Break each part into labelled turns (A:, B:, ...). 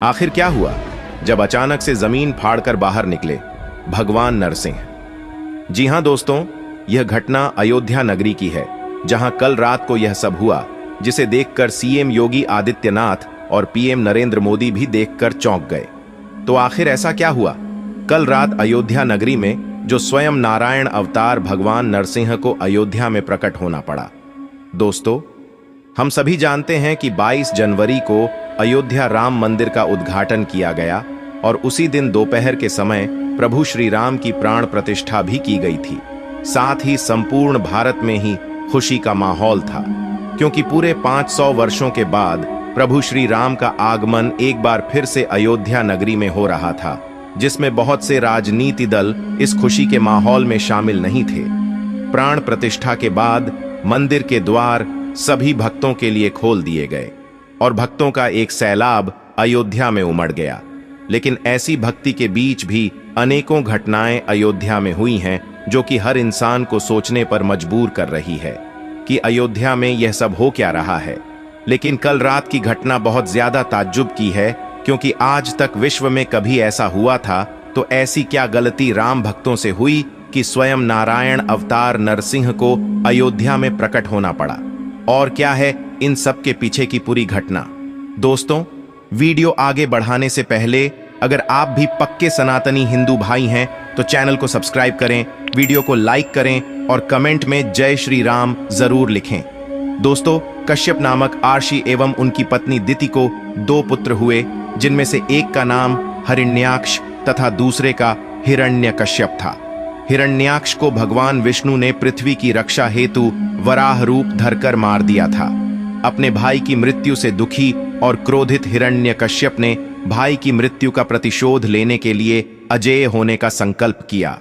A: आखिर क्या हुआ जब अचानक से जमीन फाड़कर बाहर निकले भगवान नरसिंह। जी हां दोस्तों, यह घटना अयोध्या नगरी की है, जहां कल रात को यह सब हुआ, जिसे देखकर सीएम योगी आदित्यनाथ और पीएम नरेंद्र मोदी भी देखकर चौंक गए। तो आखिर ऐसा क्या हुआ? कल रात अयोध्या नगरी में जो स्वयं नारायण अवतार भगवान नरसिंह को अयोध्या में प्रकट होना पड़ा। दोस्तों, हम सभी जानते हैं कि 22 जनवरी को अयोध्या राम मंदिर का उद्घाटन किया गया और उसी दिन दोपहर के समय प्रभु श्री राम की प्राण प्रतिष्ठा भी की गई थी। साथ ही संपूर्ण भारत में ही खुशी का माहौल था, क्योंकि पूरे 500 वर्षों के बाद प्रभु श्री राम का आगमन एक बार फिर से अयोध्या नगरी में हो रहा था, जिसमें बहुत से राजनीति दल इस खुशी के माहौल में शामिल नहीं थे। प्राण प्रतिष्ठा के बाद मंदिर के द्वार सभी भक्तों के लिए खोल दिए गए और भक्तों का एक सैलाब अयोध्या में उमड़ गया। लेकिन ऐसी भक्ति के बीच भी अनेकों घटनाएं अयोध्या में हुई हैं, जो कि हर इंसान को सोचने पर मजबूर कर रही है कि अयोध्या में यह सब हो क्या रहा है। लेकिन कल रात की घटना बहुत ज्यादा ताज्जुब की है, क्योंकि आज तक विश्व में कभी ऐसा हुआ था तो ऐसी क्या गलती राम भक्तों से हुई कि स्वयं नारायण अवतार नरसिंह को अयोध्या में प्रकट होना पड़ा। और क्या है इन सब के पीछे की पूरी घटना? दोस्तों, वीडियो आगे बढ़ाने से पहले अगर आप भी पक्के सनातनी हिंदू भाई हैं तो चैनल को सब्सक्राइब करें, वीडियो को लाइक करें और कमेंट में जय श्री राम जरूर लिखें। दोस्तों, कश्यप नामक आर्षि एवं उनकी पत्नी दिति को 2 पुत्र हुए, जिनमें से एक का नाम हिरण्याक्ष तथा दूसरे का हिरण्यकश्यप था। हिरण्याक्ष को भगवान विष्णु ने पृथ्वी की रक्षा हेतु वराह रूप धरकर मार दिया था। अपने भाई की मृत्यु से दुखी और क्रोधित हिरण्यकश्यप ने भाई की मृत्यु का प्रतिशोध लेने के लिए अजेय होने का संकल्प किया।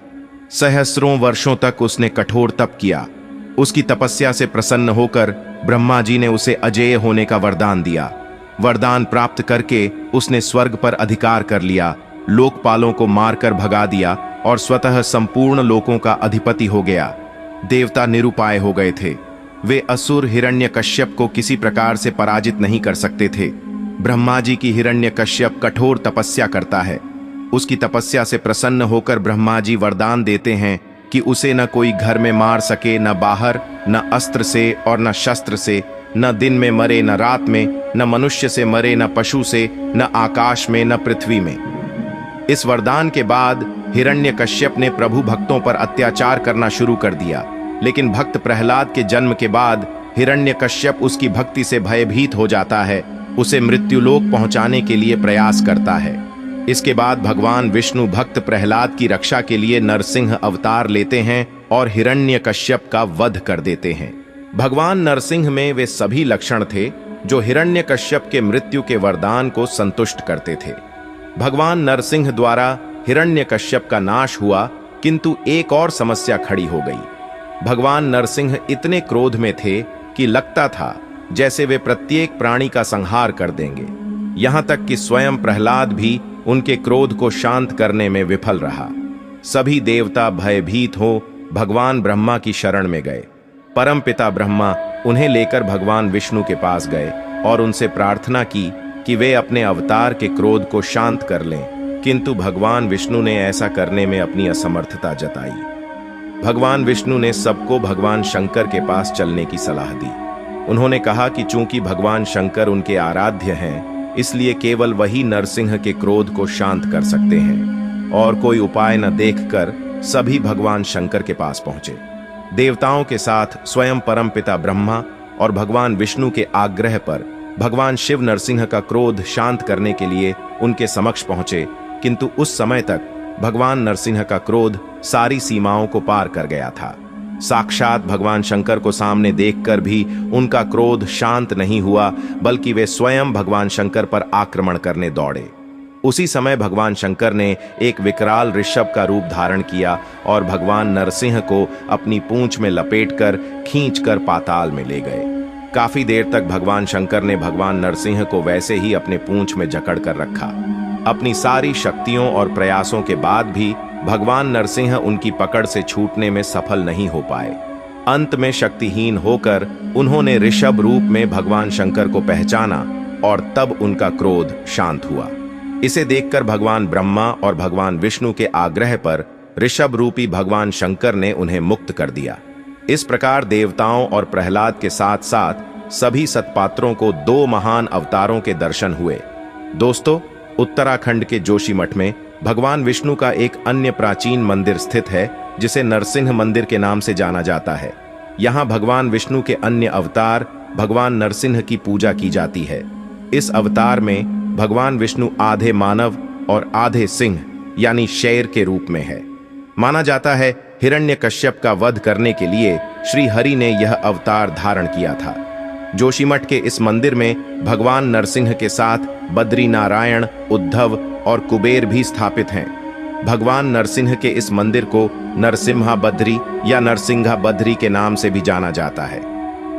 A: सहस्रों वर्षों तक उसने कठोर तप किया। उसकी तपस्या से प्रसन्न होकर ब्रह्मा जी ने उसे अजेय होने का वरदान दिया। वरदान प्राप्त करके उसने स्वर्ग पर अधिकार कर लिया, लोकपालों को मारकर भगा दिया और स्वतः संपूर्ण लोकों का अधिपति हो गया। देवता निरुपाय हो गए थे। वे असुर हिरण्यकश्यप को किसी प्रकार से पराजित नहीं कर सकते थे। ब्रह्मा जी की हिरण्यकश्यप कठोर तपस्या करता है। उसकी तपस्या से प्रसन्न होकर ब्रह्मा जी वरदान देते हैं कि उसे न कोई घर में मार सके, न बाहर, न अस्त्र से और न शस्त्र से, न दिन में मरे न रात में, न मनुष्य से मरे न पशु से, न आकाश में न पृथ्वी में। इस वरदान के बाद हिरण्यकश्यप ने प्रभु भक्तों पर अत्याचार करना शुरू कर दिया। लेकिन भक्त प्रहलाद के जन्म के बाद हिरण्यकश्यप उसकी भक्ति से भयभीत हो जाता है, उसे मृत्युलोक पहुंचाने के लिए प्रयास करता है। इसके बाद भगवान विष्णु भक्त प्रहलाद की रक्षा के लिए नरसिंह अवतार लेते हैं और हिरण्यकश्यप का वध कर देते हैं। भगवान नरसिंह में वे सभी लक्षण थे जो हिरण्यकश्यप के मृत्यु के वरदान को संतुष्ट करते थे। भगवान नरसिंह द्वारा हिरण्यकश्यप का नाश हुआ, किंतु एक और समस्या खड़ी हो गई। भगवान नरसिंह इतने क्रोध में थे कि लगता था जैसे वे प्रत्येक प्राणी का संहार कर देंगे। यहां तक कि स्वयं प्रहलाद भी उनके क्रोध को शांत करने में विफल रहा। सभी देवता भयभीत हो भगवान ब्रह्मा की शरण में गए। परमपिता ब्रह्मा उन्हें लेकर भगवान विष्णु के पास गए और उनसे प्रार्थना की कि वे अपने अवतार के क्रोध को शांत कर लें, किंतु भगवान विष्णु ने ऐसा करने में अपनी असमर्थता जताई। भगवान विष्णु ने सबको भगवान शंकर के पास चलने की सलाह दी। उन्होंने कहा कि चूंकि भगवान शंकर उनके आराध्य हैं, इसलिए केवल वही नरसिंह के क्रोध को शांत कर सकते हैं। और कोई उपाय न देखकर सभी भगवान शंकर के पास पहुंचे। देवताओं के साथ स्वयं परमपिता ब्रह्मा और भगवान विष्णु के आग्रह पर भगवान शिव नरसिंह का क्रोध शांत करने के लिए उनके समक्ष पहुंचे, किंतु उस समय तक भगवान नरसिंह का क्रोध सारी सीमाओं को पार कर गया था। साक्षात भगवान शंकर को सामने देखकर भी उनका क्रोध शांत नहीं हुआ, बल्कि वे स्वयं भगवान शंकर पर आक्रमण करने दौड़े। उसी समय भगवान शंकर ने एक विकराल ऋषभ का रूप धारण किया और भगवान नरसिंह को अपनी पूंछ में लपेटकर खींचकर पाताल में ले गए। काफी देर तक भगवान शंकर ने भगवान नरसिंह को वैसे ही अपने पूंछ में जकड़ कर रखा। अपनी सारी शक्तियों और प्रयासों के बाद भी भगवान नरसिंह उनकी पकड़ से छूटने में सफल नहीं हो पाए। अंत में शक्तिहीन होकर उन्होंने ऋषभ रूप में भगवान शंकर को पहचाना और तब उनका क्रोध शांत हुआ। इसे देखकर भगवान ब्रह्मा और भगवान विष्णु के आग्रह पर ऋषभ रूपी भगवान शंकर ने उन्हें मुक्त कर दिया। इस प्रकार देवताओं और प्रहलाद के साथ साथ सभी सत्पात्रों को 2 महान अवतारों के दर्शन हुए। दोस्तों, उत्तराखंड के जोशीमठ में भगवान विष्णु का एक अन्य प्राचीन मंदिर स्थित है जिसे नरसिंह मंदिर के नाम से जाना जाता है। यहाँ भगवान विष्णु के अन्य अवतार भगवान नरसिंह की पूजा की जाती है। इस अवतार में भगवान विष्णु आधे मानव और आधे सिंह यानी शेर के रूप में है। माना जाता है हिरण्यकश्यप का वध करने के लिए श्री हरि ने यह अवतार धारण किया था। जोशीमठ के इस मंदिर में भगवान नरसिंह के साथ बद्री नारायण, उद्धव और कुबेर भी स्थापित हैं। भगवान नरसिंह के इस मंदिर को नरसिम्हा बद्री या नरसिंघा बद्री के नाम से भी जाना जाता है।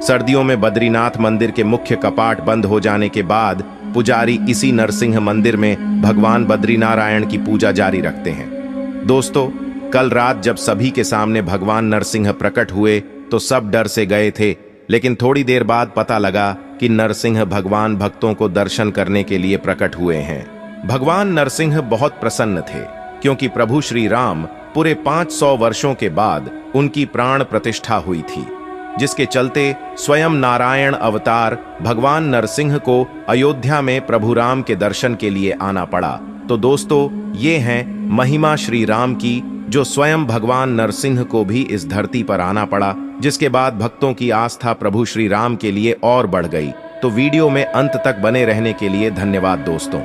A: सर्दियों में बद्रीनाथ मंदिर के मुख्य कपाट बंद हो जाने के बाद पुजारी इसी नरसिंह मंदिर में भगवान बद्रीनारायण की पूजा जारी रखते हैं। दोस्तों, कल रात जब सभी के सामने भगवान नरसिंह प्रकट हुए तो सब डर से गए थे, लेकिन थोड़ी देर बाद पता लगा कि नरसिंह भगवान भक्तों को दर्शन करने के लिए प्रकट हुए हैं। भगवान नरसिंह बहुत प्रसन्न थे क्योंकि प्रभु श्री राम पूरे 500 वर्षों के बाद उनकी प्राण प्रतिष्ठा हुई थी, जिसके चलते स्वयं नारायण अवतार भगवान नरसिंह को अयोध्या में प्रभु राम के दर्शन के लिए आना पड़ा। तो दोस्तों, ये हैं महिमा श्री राम की, जो स्वयं भगवान नरसिंह को भी इस धरती पर आना पड़ा, जिसके बाद भक्तों की आस्था प्रभु श्री राम के लिए और बढ़ गई। तो वीडियो में अंत तक बने रहने के लिए धन्यवाद दोस्तों।